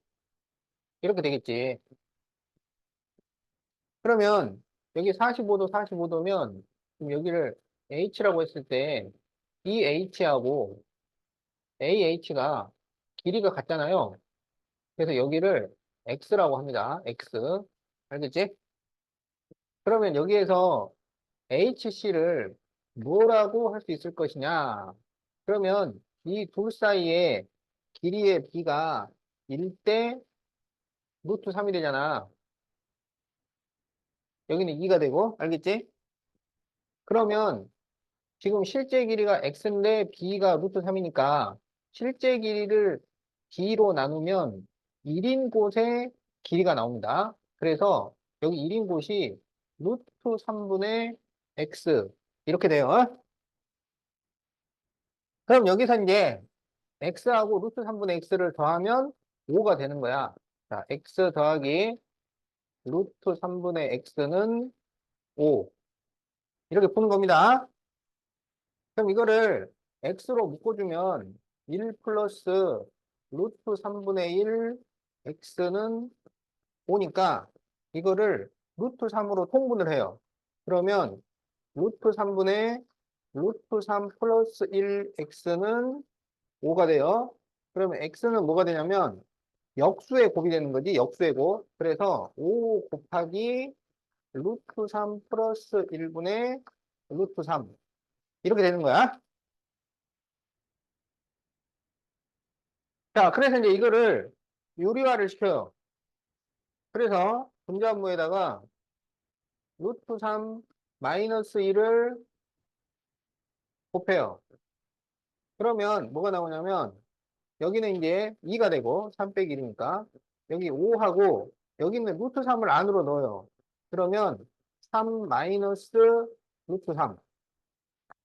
이렇게 되겠지. 그러면 여기 45도, 45도면 여기를 H라고 했을 때 이 H하고 AH가 길이가 같잖아요. 그래서 여기를 X라고 합니다. X. 알겠지? 그러면 여기에서 HC를 뭐라고 할 수 있을 것이냐? 그러면 이 둘 사이의 길이의 B가 1대 루트 3이 되잖아. 여기는 2가 되고, 알겠지? 그러면 지금 실제 길이가 x인데 b가 루트 3이니까 실제 길이를 b로 나누면 1인 곳의 길이가 나옵니다. 그래서 여기 1인 곳이 루트 3분의 x 이렇게 돼요. 그럼 여기서 이제 x하고 루트 3분의 x를 더하면 5가 되는 거야. 자, x 더하기 루트 3분의 x는 5 이렇게 푸는 겁니다. 그럼 이거를 x로 묶어주면 1 플러스 루트 3분의 1 x는 5니까 이거를 루트 3으로 통분을 해요. 그러면 루트 3분의 루트 3 플러스 1 x는 5가 돼요. 그러면 x는 뭐가 되냐면 역수의 곱이 되는 거지. 역수의 곱. 그래서 5 곱하기 루트 3 플러스 1분의 루트 3. 이렇게 되는 거야. 자, 그래서 이제 이거를 유리화를 시켜요. 그래서 분자분모에다가 루트 3 마이너스 1을 곱해요. 그러면 뭐가 나오냐면 여기는 이제 2가 되고 3 빼기 1이니까 여기 5하고 여기 있는 루트 3을 안으로 넣어요. 그러면 3 마이너스 루트 3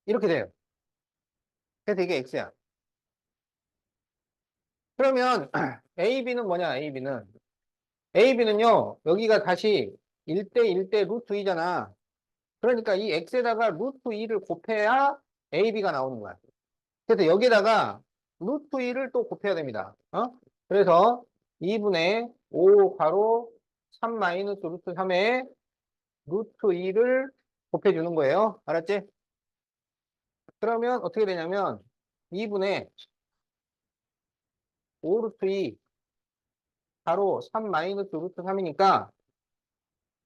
이렇게 돼요. 그래서 이게 x야. 그러면 a, b는 뭐냐? a, b는 AB는요, 여기가 다시 1대 1대 루트 2잖아. 그러니까 이 x에다가 루트 2를 곱해야 AB가 나오는 거야. 그래서 여기다가 루트 2를 또 곱해야 됩니다. 그래서 2분의 5 가로 3 마이너스 루트 3에 루트 2를 곱해주는 거예요. 알았지? 그러면 어떻게 되냐면 2분의 5 루트 2 가로 3 마이너스 루트 3이니까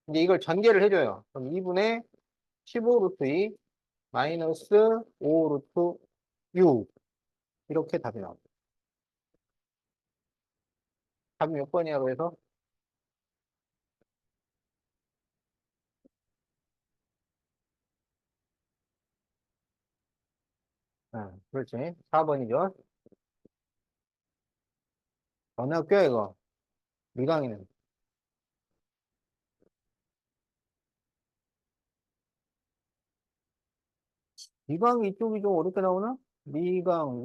이제 이걸 전개를 해줘요. 그럼 2분의 15 루트 2 마이너스 5 루트 6 이렇게 답이 나옵니다. 답이 몇 번이라고 해서 그렇지. 4번이죠. 어느 학교야 이거? 미강이네. 미강이 이쪽이 좀 어렵게 나오나? 미강,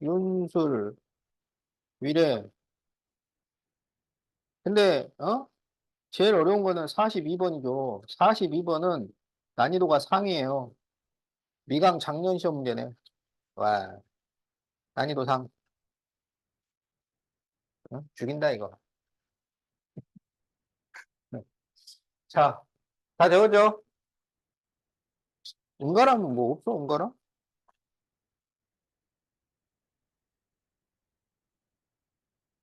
윤술, 위례. 근데 제일 어려운 거는 42번이죠. 42번은 난이도가 상이에요. 미강 작년 시험 문제네. 와, 난이도 상. 죽인다 이거. 네. 자, 다 되었죠? 은가람은 뭐 없어, 은가람?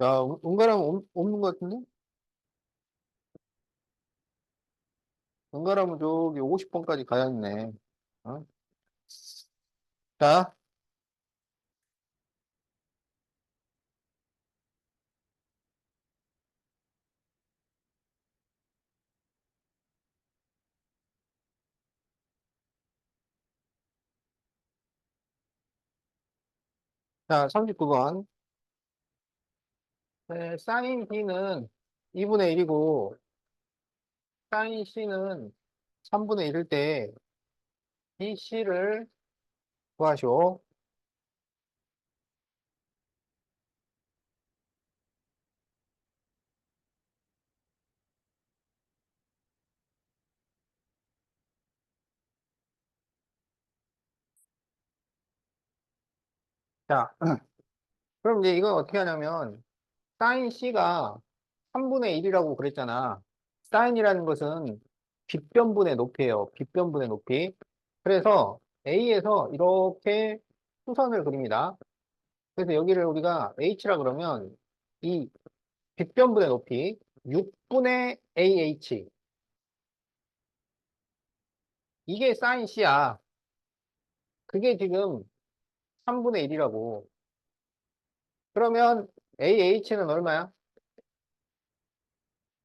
야, 은가람 없는 것 같은데? 은가람은 저기 50번까지 가야겠네. 어? 자, 자, 39번. 네, 사인 B는 2분의 1이고, 사인 C는 3분의 1일 때, BC를 구하시오. 자, 그럼 이제 이건 어떻게 하냐면, 사인 C가 3분의 1이라고 그랬잖아. 사인이라는 것은 빗변분의 높이에요. 빗변분의 높이. 그래서 A에서 이렇게 수선을 그립니다. 그래서 여기를 우리가 H라 그러면 이 빗변분의 높이 6분의 AH 이게 사인 C야. 그게 지금 3분의 1이라고. 그러면 AH는 얼마야?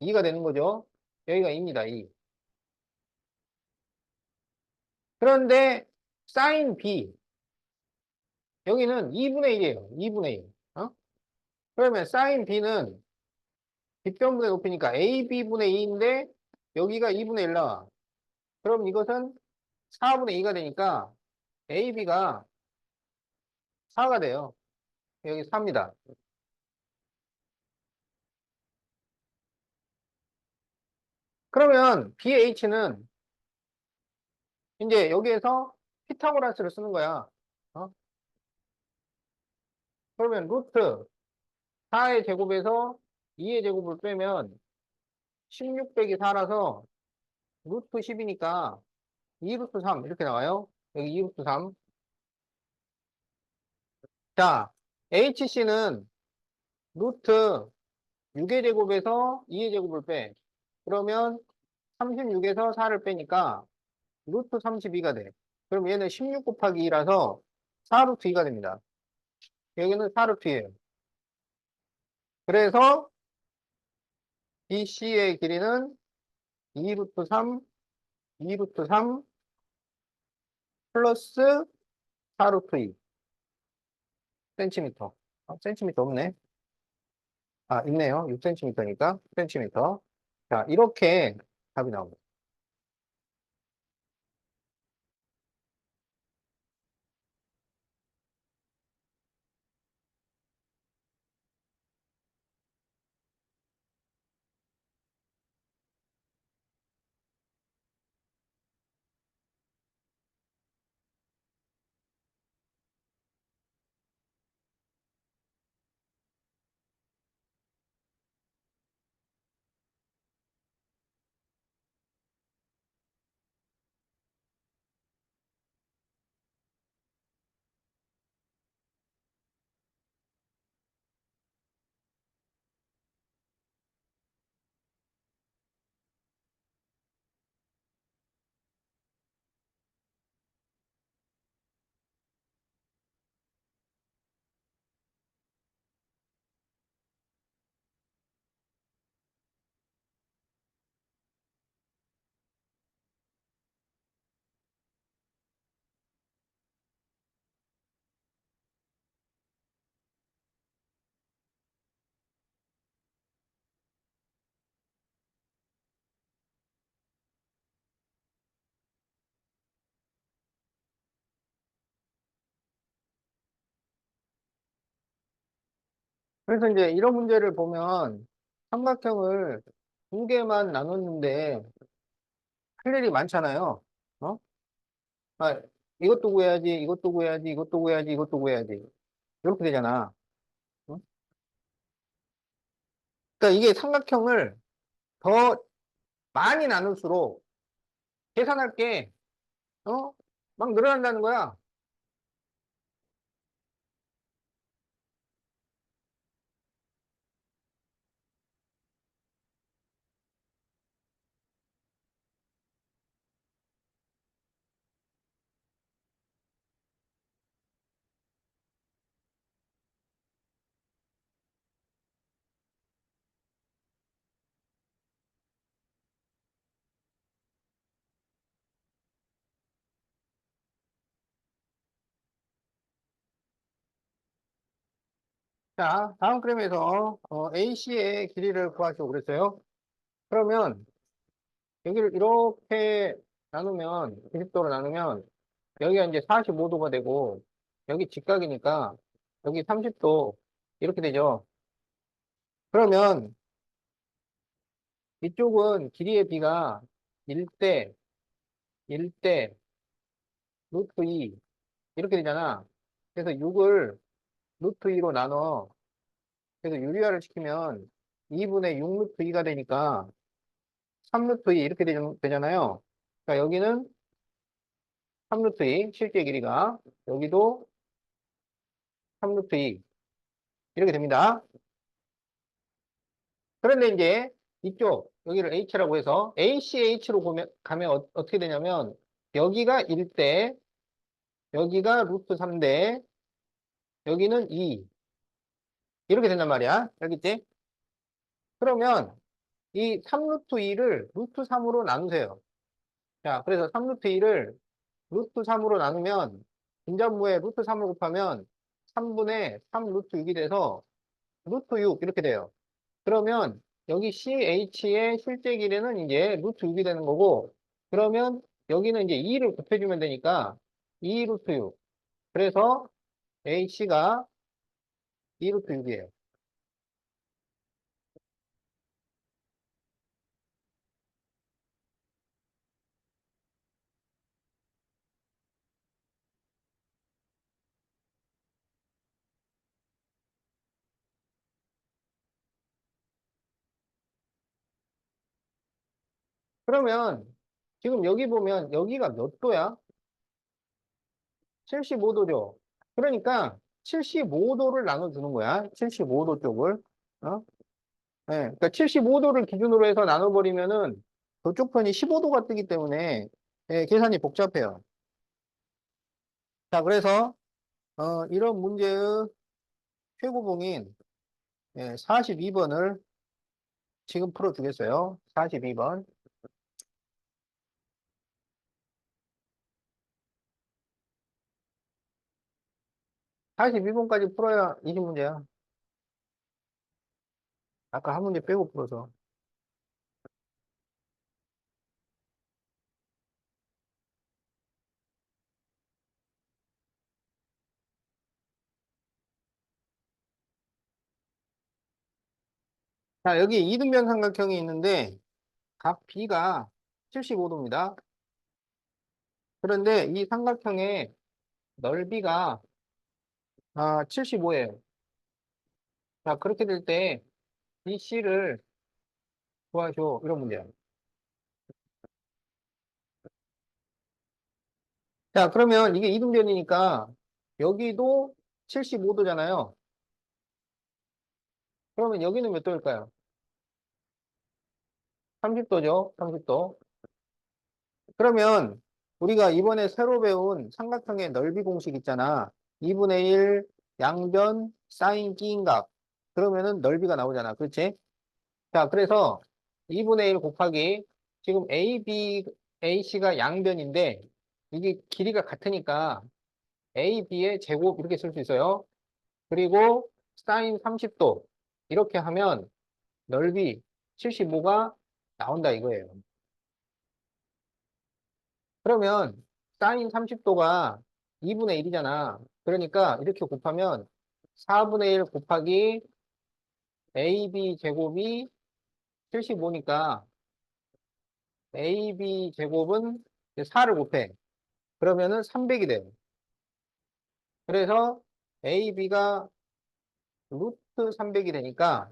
2가 되는 거죠. 여기가 2입니다. 2. 그런데 사인 B 여기는 2분의 1이에요. 2분의 1. 그러면 사인 B는 빗변분의 높이니까 AB분의 2인데 여기가 2분의 1 나와. 그럼 이것은 4분의 2가 되니까 AB가 4가 돼요. 여기 4입니다. 그러면 BH는 이제 여기에서 피타고라스를 쓰는 거야. 어? 그러면 루트 4의 제곱에서 2의 제곱을 빼면 16 빼기 4라서 루트 10이니까 2 루트 3 이렇게 나와요. 여기 2 루트 3. 자, HC는 루트 6의 제곱에서 2의 제곱을 빼. 그러면 36에서 4를 빼니까 루트 32가 돼. 그럼 얘는 16 곱하기 2라서 4 루트 2가 됩니다. 여기는 4 루트 2예요. 그래서 BC의 길이는 2 루트 3, 2 루트 3 플러스 4 루트 2 센티미터. 센티미터 없네. 아, 있네요. 6cm니까 센티미터. 자, 이렇게 답이 나옵니다. 그래서 이제 이런 문제를 보면 삼각형을 두 개만 나눴는데 할 일이 많잖아요. 어? 아, 이것도 구해야지, 이것도 구해야지, 이것도 구해야지, 이것도 구해야지. 이렇게 되잖아. 어? 그러니까 이게 삼각형을 더 많이 나눌수록 계산할 게, 어? 막 늘어난다는 거야. 자, 다음 그림에서 AC의 길이를 구하시고 그랬어요. 그러면 여기를 이렇게 나누면, 90도로 나누면 여기가 이제 45도가 되고 여기 직각이니까 여기 30도 이렇게 되죠. 그러면 이쪽은 길이의 비가 1대 1대 루트 2 이렇게 되잖아. 그래서 6을 루트 2로 나눠. 그래서 유리화를 시키면 2분의 6 루트 2가 되니까 3 루트 2 이렇게 되잖아요. 그러니까 여기는 3 루트 2 실제 길이가 여기도 3 루트 2 이렇게 됩니다. 그런데 이제 이쪽 여기를 H라고 해서 ACH로 가면 어떻게 되냐면 여기가 1대 여기가 루트 3대 여기는 2 이렇게 된단 말이야. 알겠지? 그러면 이 3루트 2를 루트 3으로 나누세요. 자, 그래서 3루트 2를 루트 3으로 나누면 분자부에 루트 3을 곱하면 3분의 3 루트 6이 돼서 루트 6 이렇게 돼요. 그러면 여기 CH의 실제 길이는 이제 루트 6이 되는 거고 그러면 여기는 이제 2를 곱해주면 되니까 2 루트 6 그래서 H가 2 루트 6이에요. 그러면 지금 여기 보면 여기가 몇 도야? 75도죠. 그러니까 75도를 나눠주는 거야. 75도 쪽을. 어? 네, 그러니까 75도를 기준으로 해서 나눠버리면은 저쪽 편이 15도가 뜨기 때문에 예, 계산이 복잡해요. 자, 그래서 이런 문제의 최고봉인 42번을 지금 풀어주겠어요. 42번. 42번까지 풀어야 20문제야. 아까 한 문제 빼고 풀어서. 자, 여기 이등변 삼각형이 있는데 각 B가 75도입니다. 그런데 이 삼각형의 넓이가 75예요. 자, 그렇게 될 때 BC를 구하죠. 이런 문제야. 자, 그러면 이게 이등변이니까 여기도 75도잖아요. 그러면 여기는 몇 도일까요? 30도죠. 30도. 그러면 우리가 이번에 새로 배운 삼각형의 넓이 공식 있잖아. 2분의 1 양변 사인 끼인각. 그러면은 넓이가 나오잖아. 그렇지? 자, 그래서 2분의 1 곱하기 지금 AC가 양변인데 이게 길이가 같으니까 AB의 제곱 이렇게 쓸 수 있어요. 그리고 사인 30도 이렇게 하면 넓이 75가 나온다 이거예요. 그러면 사인 30도가 2분의 1이잖아. 그러니까 이렇게 곱하면 4분의 1 곱하기 AB 제곱이 75니까 AB 제곱은 4를 곱해. 그러면은 300이 돼요. 그래서 AB가 루트 300이 되니까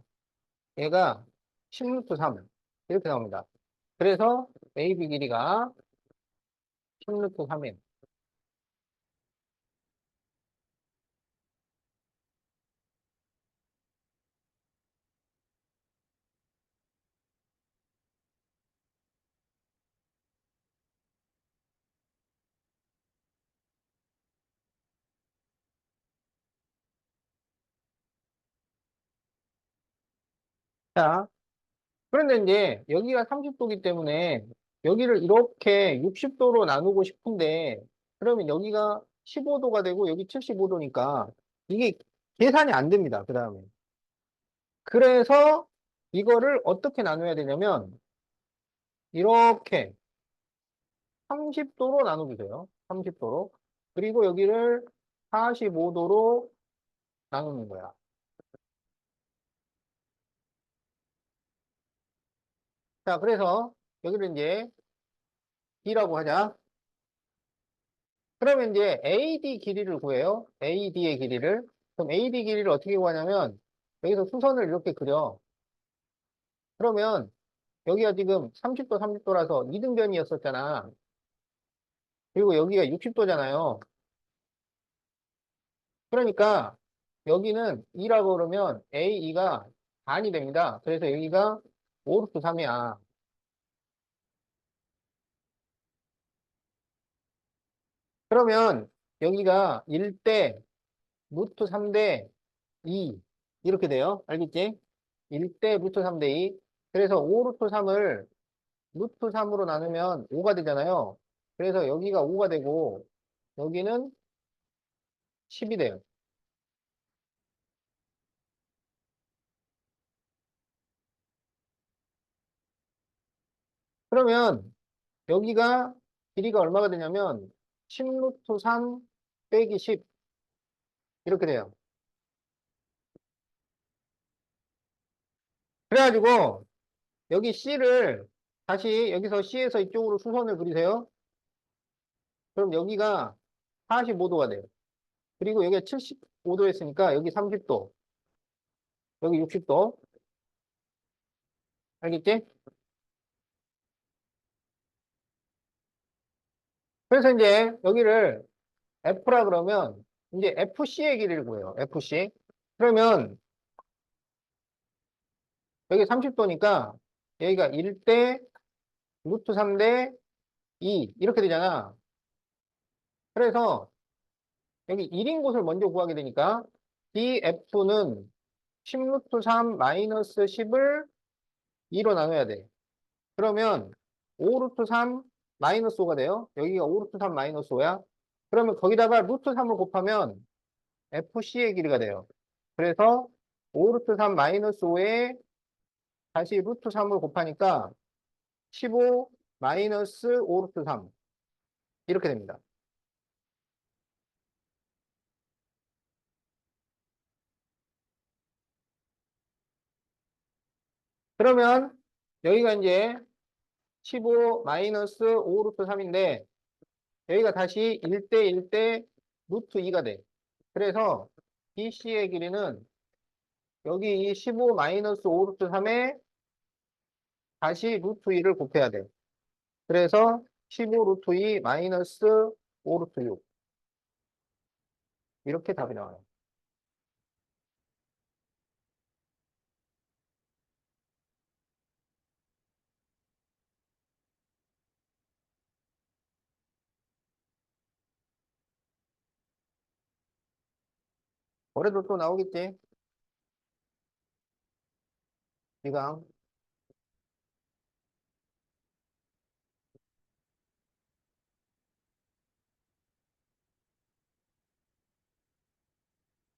얘가 10루트 3 이렇게 나옵니다. 그래서 AB 길이가 10루트 3이에요. 자, 그런데 이제 여기가 30도기 때문에 여기를 이렇게 60도로 나누고 싶은데 그러면 여기가 15도가 되고 여기 75도니까 이게 계산이 안 됩니다. 그 다음에. 그래서 이거를 어떻게 나눠야 되냐면 이렇게 30도로 나눠주세요. 30도로. 그리고 여기를 45도로 나누는 거야. 자, 그래서 여기를 이제 B라고 하자. 그러면 이제 AD 길이를 구해요. AD의 길이를. 그럼 AD 길이를 어떻게 구하냐면 여기서 수선을 이렇게 그려. 그러면 여기가 지금 30도, 30도라서 이등변이었었잖아. 그리고 여기가 60도잖아요. 그러니까 여기는 2라고 그러면 AE가 반이 됩니다. 그래서 여기가 5루트 3이야. 그러면 여기가 1대 루트 3대 2 이렇게 돼요. 알겠지? 1대 루트 3대 2. 그래서 5루트 3을 루트 3으로 나누면 5가 되잖아요. 그래서 여기가 5가 되고 여기는 10이 돼요. 그러면 여기가 길이가 얼마가 되냐면 10루트 3 빼기 10 이렇게 돼요. 그래가지고 여기 C를 다시 여기서 C에서 이쪽으로 수선을 그리세요. 그럼 여기가 45도가 돼요. 그리고 여기가 75도 했으니까 여기 30도, 여기 60도. 알겠지? 그래서 이제 여기를 F라 그러면 이제 FC의 길이를 구해요. FC. 그러면 여기 30도니까 여기가 1대 루트 3대 2 이렇게 되잖아. 그래서 여기 1인 곳을 먼저 구하게 되니까 DF는 10 루트 3 마이너스 10을 2로 나눠야 돼. 그러면 5 루트 3 마이너스 5가 돼요. 여기가 5 루트 3 마이너스 5야. 그러면 거기다가 루트 3을 곱하면 FC의 길이가 돼요. 그래서 5 루트 3 마이너스 5에 다시 루트 3을 곱하니까 15 마이너스 5 루트 3 이렇게 됩니다. 그러면 여기가 이제 15 마이너스 5 루트 3인데 여기가 다시 1대 1대 루트 2가 돼. 그래서 BC의 길이는 여기 이 15 마이너스 5 루트 3에 다시 루트 2를 곱해야 돼. 그래서 15 루트 2 마이너스 5 루트 6 이렇게 답이 나와요. 올해도 또 나오겠지? 이강.